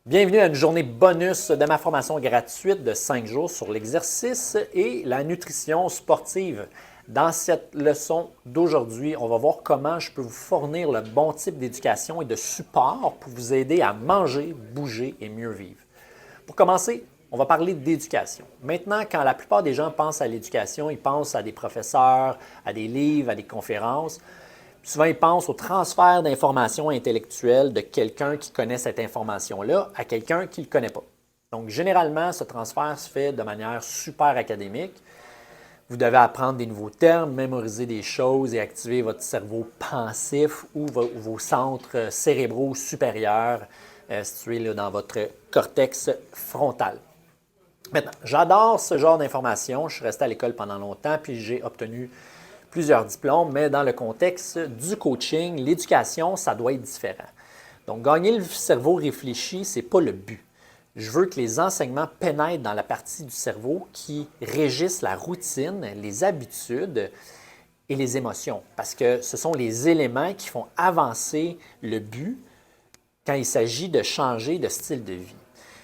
Bienvenue à une journée bonus de ma formation gratuite de 5 jours sur l'exercice et la nutrition sportive. Dans cette leçon d'aujourd'hui, on va voir comment je peux vous fournir le bon type d'éducation et de support pour vous aider à manger, bouger et mieux vivre. Pour commencer, on va parler d'éducation. Maintenant, quand la plupart des gens pensent à l'éducation, ils pensent à des professeurs, à des livres, à des conférences. Souvent, ils pensent au transfert d'informations intellectuelles de quelqu'un qui connaît cette information-là à quelqu'un qui ne le connaît pas. Donc, généralement, ce transfert se fait de manière super académique. Vous devez apprendre des nouveaux termes, mémoriser des choses et activer votre cerveau pensif ou vos centres cérébraux supérieurs situés là, dans votre cortex frontal. Maintenant, j'adore ce genre d'informations. Je suis resté à l'école pendant longtemps puis j'ai obtenu plusieurs diplômes, mais dans le contexte du coaching, l'éducation, ça doit être différent. Donc, gagner le cerveau réfléchi, ce n'est pas le but. Je veux que les enseignements pénètrent dans la partie du cerveau qui régisse la routine, les habitudes et les émotions, parce que ce sont les éléments qui font avancer le but quand il s'agit de changer de style de vie.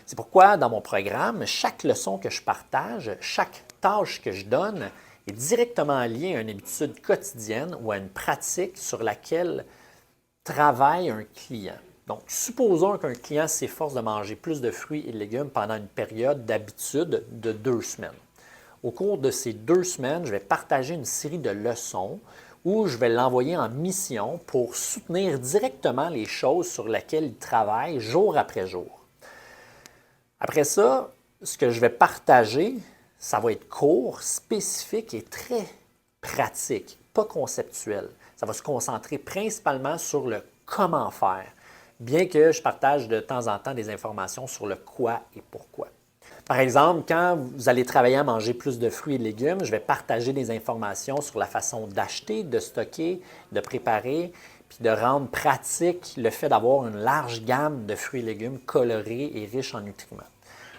C'est pourquoi, dans mon programme, chaque leçon que je partage, chaque tâche que je donne est directement liée à une habitude quotidienne ou à une pratique sur laquelle travaille un client. Donc, supposons qu'un client s'efforce de manger plus de fruits et de légumes pendant une période d'habitude de 2 semaines. Au cours de ces 2 semaines, je vais partager une série de leçons où je vais l'envoyer en mission pour soutenir directement les choses sur lesquelles il travaille jour après jour. Après ça, ce que je vais partager, ça va être court, spécifique et très pratique, pas conceptuel. Ça va se concentrer principalement sur le comment faire, bien que je partage de temps en temps des informations sur le quoi et pourquoi. Par exemple, quand vous allez travailler à manger plus de fruits et de légumes, je vais partager des informations sur la façon d'acheter, de stocker, de préparer, puis de rendre pratique le fait d'avoir une large gamme de fruits et légumes colorés et riches en nutriments.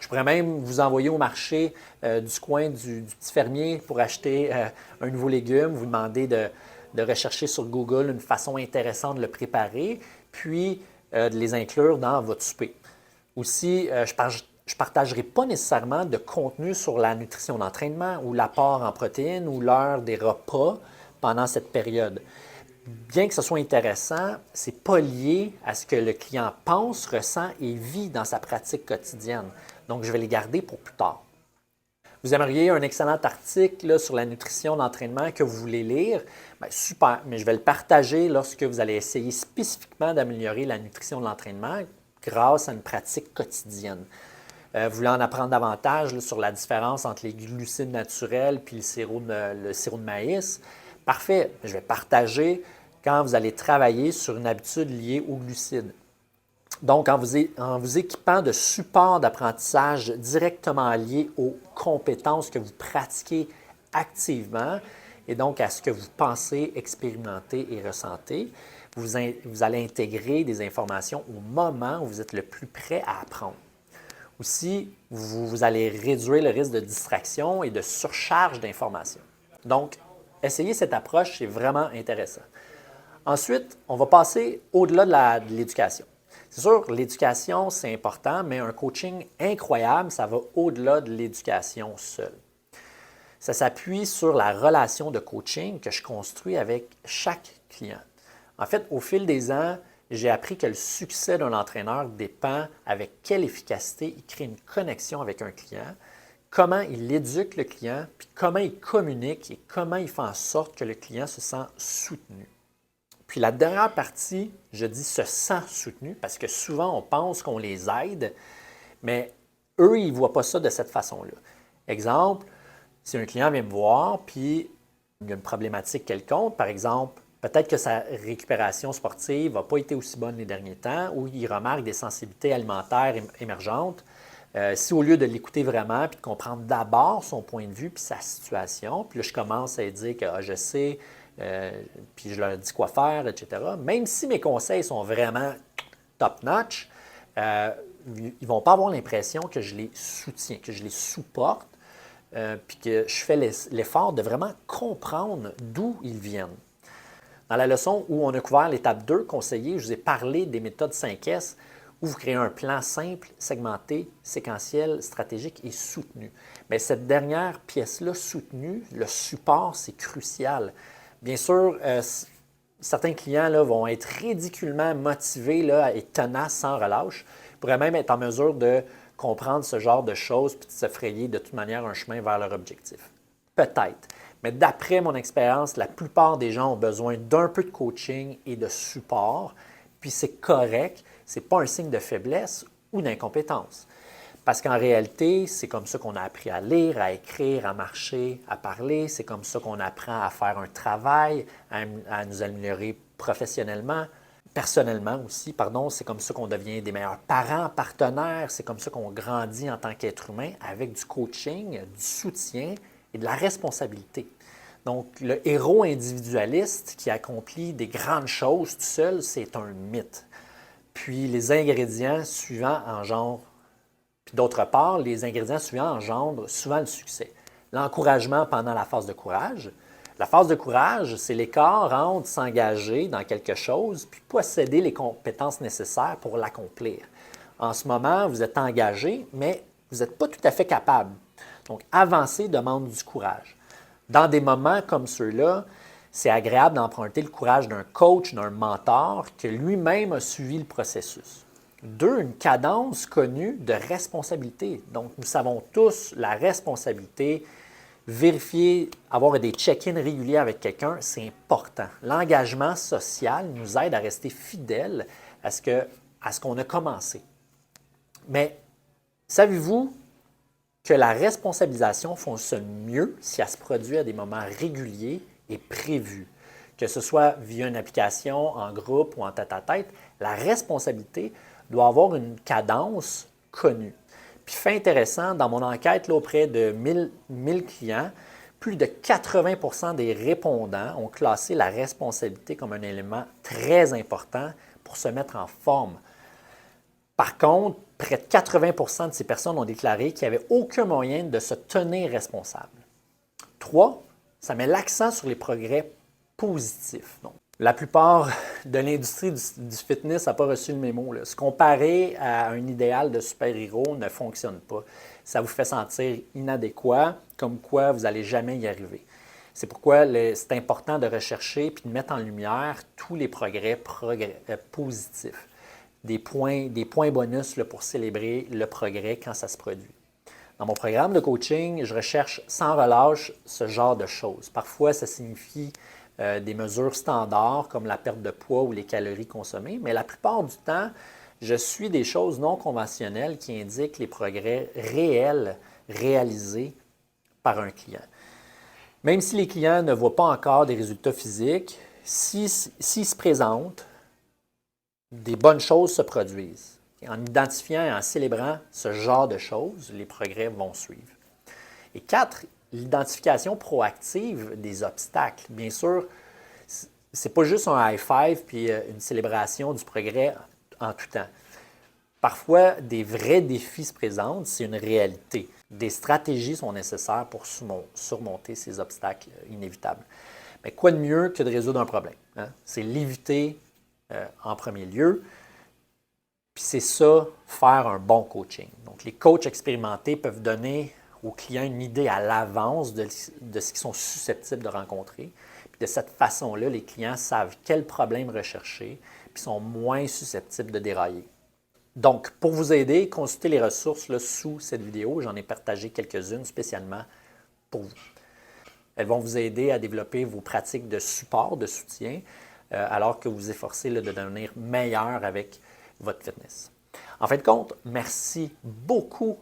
Je pourrais même vous envoyer au marché du coin du petit fermier pour acheter un nouveau légume, vous demander de rechercher sur Google une façon intéressante de le préparer, puis de les inclure dans votre souper. Aussi, je ne partagerai pas nécessairement de contenu sur la nutrition d'entraînement ou l'apport en protéines ou l'heure des repas pendant cette période. Bien que ce soit intéressant, ce n'est pas lié à ce que le client pense, ressent et vit dans sa pratique quotidienne. Donc, je vais les garder pour plus tard. Vous aimeriez un excellent article là, sur la nutrition d'entraînement que vous voulez lire? Bien, super, mais je vais le partager lorsque vous allez essayer spécifiquement d'améliorer la nutrition de l'entraînement grâce à une pratique quotidienne. Vous voulez en apprendre davantage là, sur la différence entre les glucides naturels et le sirop de maïs? Parfait, je vais partager quand vous allez travailler sur une habitude liée aux glucides. Donc, en vous équipant de supports d'apprentissage directement liés aux compétences que vous pratiquez activement et donc à ce que vous pensez, expérimentez et ressentez, vous allez intégrer des informations au moment où vous êtes le plus prêt à apprendre. Aussi, vous allez réduire le risque de distraction et de surcharge d'informations. Donc, essayez cette approche, c'est vraiment intéressant. Ensuite, on va passer au-delà de l'éducation. C'est sûr, l'éducation, c'est important, mais un coaching incroyable, ça va au-delà de l'éducation seule. Ça s'appuie sur la relation de coaching que je construis avec chaque client. En fait, au fil des ans, j'ai appris que le succès d'un entraîneur dépend avec quelle efficacité il crée une connexion avec un client, comment il éduque le client, puis comment il communique et comment il fait en sorte que le client se sent soutenu. Puis la dernière partie, je dis se sent soutenu parce que souvent on pense qu'on les aide, mais eux, ils ne voient pas ça de cette façon-là. Exemple, si un client vient me voir puis il y a une problématique quelconque, par exemple, peut-être que sa récupération sportive n'a pas été aussi bonne les derniers temps ou il remarque des sensibilités alimentaires émergentes. Si au lieu de l'écouter vraiment puis de comprendre d'abord son point de vue puis sa situation, puis là je commence à lui dire que je sais, puis je leur dis quoi faire, etc. Même si mes conseils sont vraiment top-notch, ils ne vont pas avoir l'impression que je les soutiens, que je les supporte, puis que je fais l'effort de vraiment comprendre d'où ils viennent. Dans la leçon où on a couvert l'étape 2, conseiller, je vous ai parlé des méthodes 5S, ou vous créez un plan simple, segmenté, séquentiel, stratégique et soutenu. Mais cette dernière pièce-là, soutenue, le support, c'est crucial. Bien sûr, certains clients là, vont être ridiculement motivés là, et tenaces sans relâche. Ils pourraient même être en mesure de comprendre ce genre de choses puis de se frayer de toute manière un chemin vers leur objectif. Peut-être. Mais d'après mon expérience, la plupart des gens ont besoin d'un peu de coaching et de support, puis c'est correct, ce n'est pas un signe de faiblesse ou d'incompétence. Parce qu'en réalité, c'est comme ça qu'on a appris à lire, à écrire, à marcher, à parler, c'est comme ça qu'on apprend à faire un travail, à nous améliorer professionnellement, personnellement aussi, pardon, c'est comme ça qu'on devient des meilleurs parents, partenaires, c'est comme ça qu'on grandit en tant qu'être humain avec du coaching, du soutien et de la responsabilité. Donc, le héros individualiste qui accomplit des grandes choses tout seul, c'est un mythe. Puis, les ingrédients suivants engendrent, puis d'autre part, les ingrédients suivants engendrent souvent le succès. L'encouragement pendant la phase de courage. La phase de courage, c'est l'écart entre s'engager dans quelque chose puis posséder les compétences nécessaires pour l'accomplir. En ce moment, vous êtes engagé, mais vous n'êtes pas tout à fait capable. Donc, avancer demande du courage. Dans des moments comme ceux-là, c'est agréable d'emprunter le courage d'un coach, d'un mentor que lui-même a suivi le processus. 2, une cadence connue de responsabilité. Donc, nous savons tous la responsabilité. Vérifier, avoir des check-ins réguliers avec quelqu'un, c'est important. L'engagement social nous aide à rester fidèles à ce qu'on a commencé. Mais savez-vous que la responsabilisation fonctionne mieux si elle se produit à des moments réguliers et prévus? Que ce soit via une application, en groupe ou en tête-à-tête, la responsabilité doit avoir une cadence connue. Puis fait intéressant, dans mon enquête là, auprès de 1000 clients, plus de 80% des répondants ont classé la responsabilité comme un élément très important pour se mettre en forme. Par contre, près de 80% de ces personnes ont déclaré qu'il n'y avait aucun moyen de se tenir responsable. 3, ça met l'accent sur les progrès positifs. Donc, la plupart de l'industrie du fitness n'a pas reçu le mémo. Là. Se comparer à un idéal de super-héros ne fonctionne pas. Ça vous fait sentir inadéquat, comme quoi vous n'allez jamais y arriver. C'est pourquoi c'est important de rechercher et de mettre en lumière tous les progrès positifs. Des points bonus là, pour célébrer le progrès quand ça se produit. Dans mon programme de coaching, je recherche sans relâche ce genre de choses. Parfois, ça signifie des mesures standards comme la perte de poids ou les calories consommées, mais la plupart du temps, je suis des choses non conventionnelles qui indiquent les progrès réels réalisés par un client. Même si les clients ne voient pas encore des résultats physiques, s'ils se présentent, des bonnes choses se produisent. En identifiant et en célébrant ce genre de choses, les progrès vont suivre. Et 4, l'identification proactive des obstacles. Bien sûr, ce n'est pas juste un high five puis une célébration du progrès en tout temps. Parfois, des vrais défis se présentent, c'est une réalité. Des stratégies sont nécessaires pour surmonter ces obstacles inévitables. Mais quoi de mieux que de résoudre un problème? Hein? C'est l'éviter en premier lieu. Puis c'est ça, faire un bon coaching. Donc, les coachs expérimentés peuvent donner aux clients une idée à l'avance de ce qu'ils sont susceptibles de rencontrer. Puis de cette façon-là, les clients savent quel problème rechercher, puis sont moins susceptibles de dérailler. Donc, pour vous aider, consultez les ressources là, sous cette vidéo. J'en ai partagé quelques-unes spécialement pour vous. Elles vont vous aider à développer vos pratiques de support, de soutien, alors que vous vous efforcez là, de devenir meilleur avec votre fitness. En fin de compte, merci beaucoup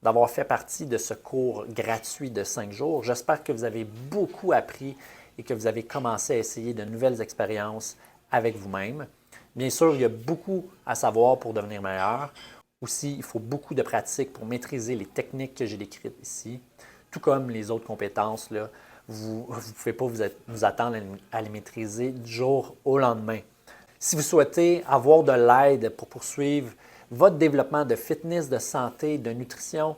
d'avoir fait partie de ce cours gratuit de 5 jours. J'espère que vous avez beaucoup appris et que vous avez commencé à essayer de nouvelles expériences avec vous-même. Bien sûr, il y a beaucoup à savoir pour devenir meilleur. Aussi, il faut beaucoup de pratique pour maîtriser les techniques que j'ai décrites ici, tout comme les autres compétences. Là, vous ne pouvez pas vous attendre à les maîtriser du jour au lendemain. Si vous souhaitez avoir de l'aide pour poursuivre votre développement de fitness, de santé, de nutrition,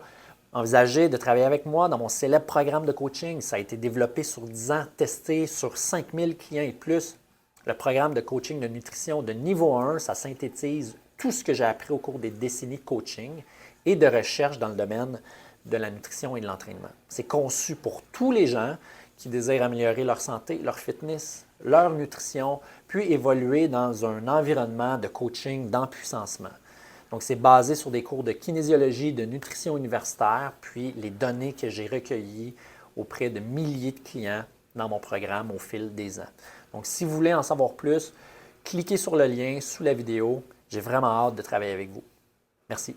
envisagez de travailler avec moi dans mon célèbre programme de coaching. Ça a été développé sur 10 ans, testé sur 5000 clients et plus. Le programme de coaching de nutrition de niveau 1, ça synthétise tout ce que j'ai appris au cours des décennies de coaching et de recherche dans le domaine de la nutrition et de l'entraînement. C'est conçu pour tous les gens qui désirent améliorer leur santé, leur fitness, leur nutrition, puis évoluer dans un environnement de coaching, d'empuissancement. Donc, c'est basé sur des cours de kinésiologie, de nutrition universitaire, puis les données que j'ai recueillies auprès de milliers de clients dans mon programme au fil des ans. Donc, si vous voulez en savoir plus, cliquez sur le lien sous la vidéo. J'ai vraiment hâte de travailler avec vous. Merci.